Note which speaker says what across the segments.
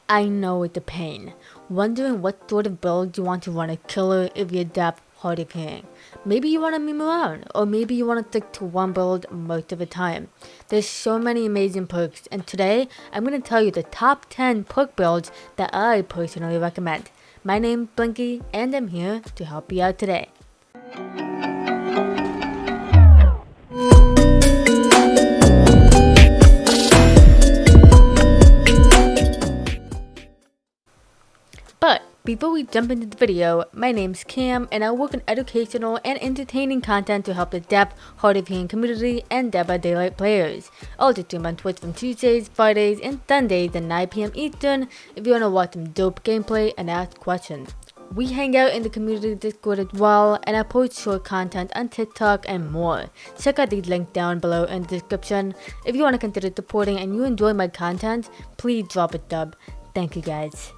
Speaker 1: I know it's a pain. Wondering what sort of build you want to run a killer if you're deaf, hard of hearing. Maybe you want to meme around, or maybe you want to stick to one build most of the time. There's so many amazing perks, and today I'm going to tell you the top 10 perk builds that I personally recommend. My name's 𝘾𝙊𝙉𝙃, and I'm here to help you out today. But before we jump into the video, my name's Cam and I work in educational and entertaining content to help the deaf, hard of hearing community and Dead by Daylight players. I'll just stream on Twitch from Tuesdays, Fridays, and Sundays at 9 PM Eastern if you want to watch some dope gameplay and ask questions. We hang out in the community Discord as well, and I post short content on TikTok and more. Check out these links down below in the description. If you want to consider supporting and you enjoy my content, please drop a sub. Thank you guys.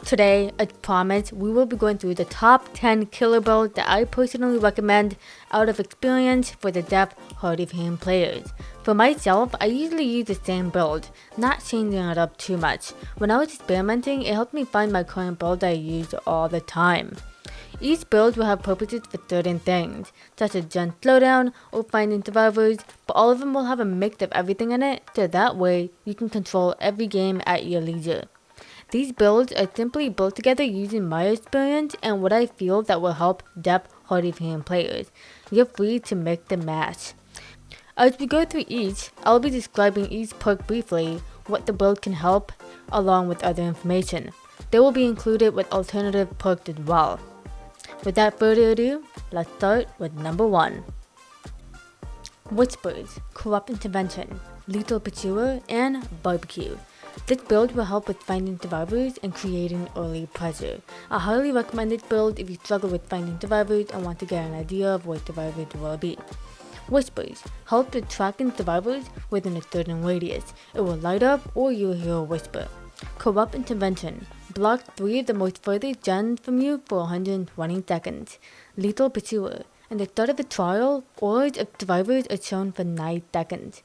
Speaker 1: Today, as promised, we will be going through the top 10 killer builds that I personally recommend out of experience for the deaf, hard of hearing players. For myself, I usually use the same build, not changing it up too much. When I was experimenting, it helped me find my current build that I use all the time. Each build will have purposes for certain things, such as gen slowdown or finding survivors, but all of them will have a mix of everything in it, so that way you can control every game at your leisure. These builds are simply built together using my experience and what I feel that will help deaf, hard of hearing players. You're free to mix and match. As we go through each, I'll be describing each perk briefly, what the build can help, along with other information. They will be included with alternative perks as well. Without further ado, let's start with number 1. Whispers, Corrupt Intervention, Lethal Pursuer, and Barbecue. This build will help with finding survivors and creating early pressure. I highly recommend this build if you struggle with finding survivors and want to get an idea of where survivors will be. Whispers help with tracking survivors within a certain radius. It will light up or you'll hear a whisper. Corrupt Intervention blocks 3 of the most furthest gens from you for 120 seconds. Lethal Pursuer. In the start of the trial, auras of survivors are shown for 9 seconds.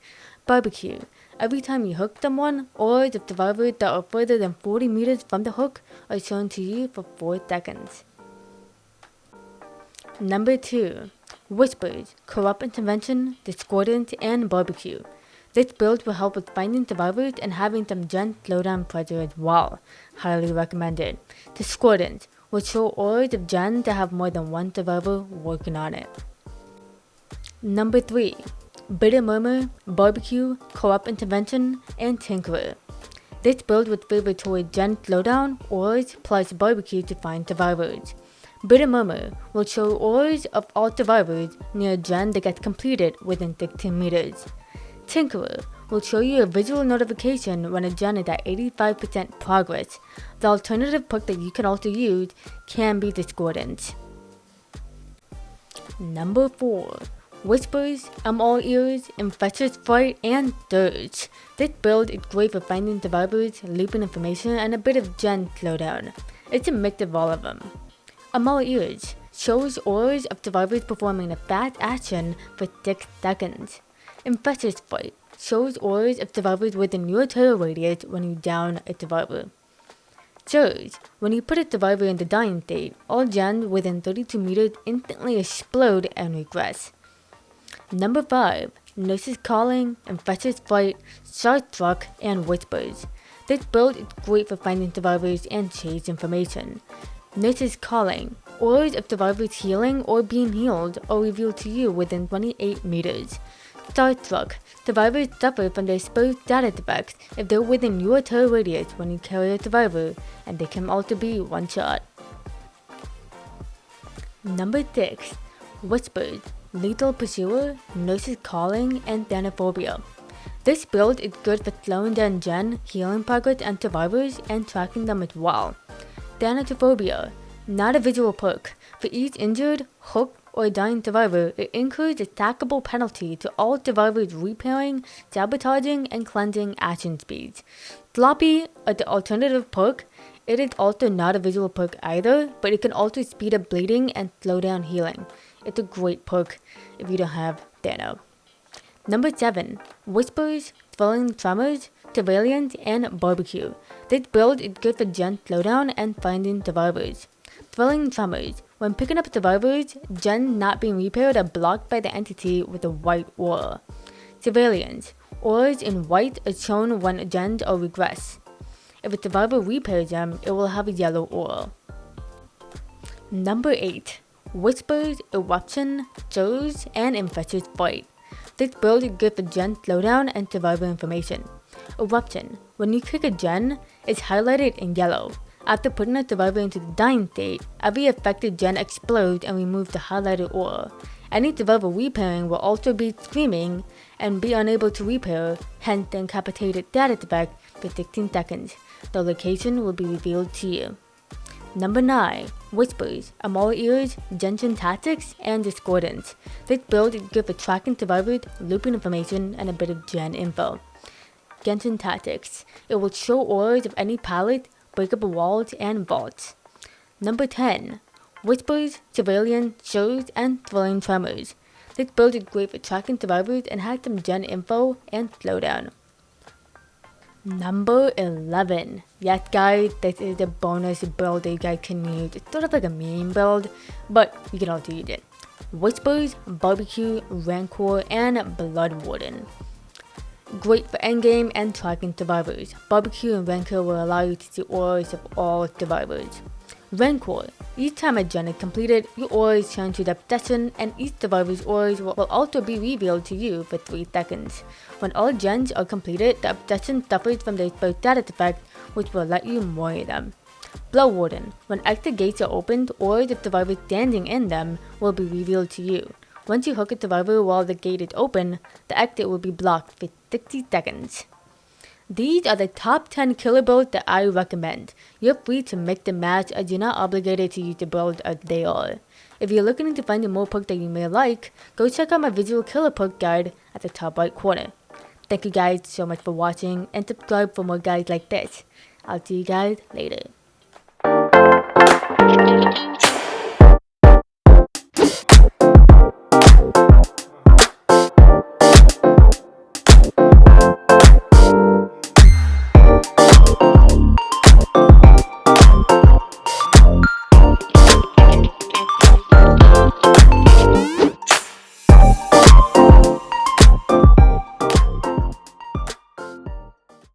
Speaker 1: Barbecue. Every time you hook someone, auras of survivors that are further than 40 meters from the hook are shown to you for 4 seconds. Number 2. Whispers, Corrupt Intervention, Discordance, and Barbecue. This build will help with finding survivors and having some gen slowdown pressure as well. Highly recommended. Discordance will show auras of gens that have more than one survivor working on it. Number 3. Bitter Murmur, Barbecue, Corrupt Intervention, and Tinkerer. This build would favor toward gen slowdown, auras, plus barbecue to find survivors. Bitter Murmur will show auras of all survivors near a gen that gets completed within 16 meters. Tinkerer will show you a visual notification when a gen is at 85% progress. The alternative perk that you can also use can be Discordance. Number 4. Whispers, I'm All Ears, Infectious Fright, and Surge. This build is great for finding survivors, looping information, and a bit of gen slowdown. It's a mix of all of them. I'm All Ears shows auras of survivors performing a fast action for 6 seconds. Infectious Fright shows auras of survivors within your terror radius when you down a survivor. Surge, when you put a survivor in the dying state, all gens within 32 meters instantly explode and regress. Number 5. Nurses Calling, Infectious Fright, Starstruck, and Whispers. This build is great for finding survivors and chase information. Nurses Calling, auras of survivors healing or being healed are revealed to you within 28 meters. Starstruck, survivors suffer from the exposed status effects if they're within your terror radius when you carry a survivor, and they can also be one shot. Number 6. Whispers, Lethal Pursuer, Nurses Calling, and Thanophobia. This build is good for slowing down gen, healing progress, and survivors, and tracking them as well. Thanophobia, not a visual perk. For each injured, hooked, or dying survivor, it incurs a stackable penalty to all survivors' repairing, sabotaging, and cleansing action speeds. Sloppy, the alternative perk, it is also not a visual perk either, but it can also speed up bleeding and slow down healing. It's a great perk if you don't have Thano. Number 7. Whispers, Thrilling Tremors, Surveillance, and Barbecue. This build is good for gen slowdown and finding survivors. Thrilling Tremors. When picking up survivors, gens not being repaired are blocked by the entity with a white aura. Surveillance. Auras in white are shown when gens are regress. If a survivor repairs them, it will have a yellow aura. Number 8. Whispers, Eruption, Surge, and Infectious Fight. This build is good for gen slowdown and survivor information. Eruption. When you click a gen, it's highlighted in yellow. After putting a survivor into the dying state, every affected gen explodes and removes the highlighted aura. Any survivor repairing will also be screaming and be unable to repair, hence the incapacitated status effect for 16 seconds. The location will be revealed to you. Number 9. Whispers, I'm all ears, Genshin Tactics, and Discordance. This build is good for tracking survivors, looping information, and a bit of gen info. Genshin Tactics. It will show auras of any palette, breakable walls, and vaults. Number 10. Whispers, Surveillance, Surge, and Thrilling Tremors. This build is great for tracking survivors and has some gen info and slowdown. Number 11. Yes guys, this is the bonus build that you guys can use. It's sort of like a meme build, but you can also use it. Whispers, Barbecue, Rancor, and Blood Warden. Great for endgame and tracking survivors. Barbecue and Rancor will allow you to see auras of all survivors. Rancor. Each time a gen is completed, your aura is turned to the obsession, and each survivor's auras will also be revealed to you for 3 seconds. When all gens are completed, the obsession suffers from the exposed status effect, which will let you mori them. Blood Warden. When exit gates are opened, auras of survivors standing in them will be revealed to you. Once you hook a survivor while the gate is open, the exit will be blocked for 60 seconds. These are the top 10 killer builds that I recommend. You're free to mix and match as you're not obligated to use the build as they are. If you're looking to find more perks that you may like, go check out my visual killer perk guide at the top right corner. Thank you guys so much for watching and subscribe for more guides like this. I'll see you guys later.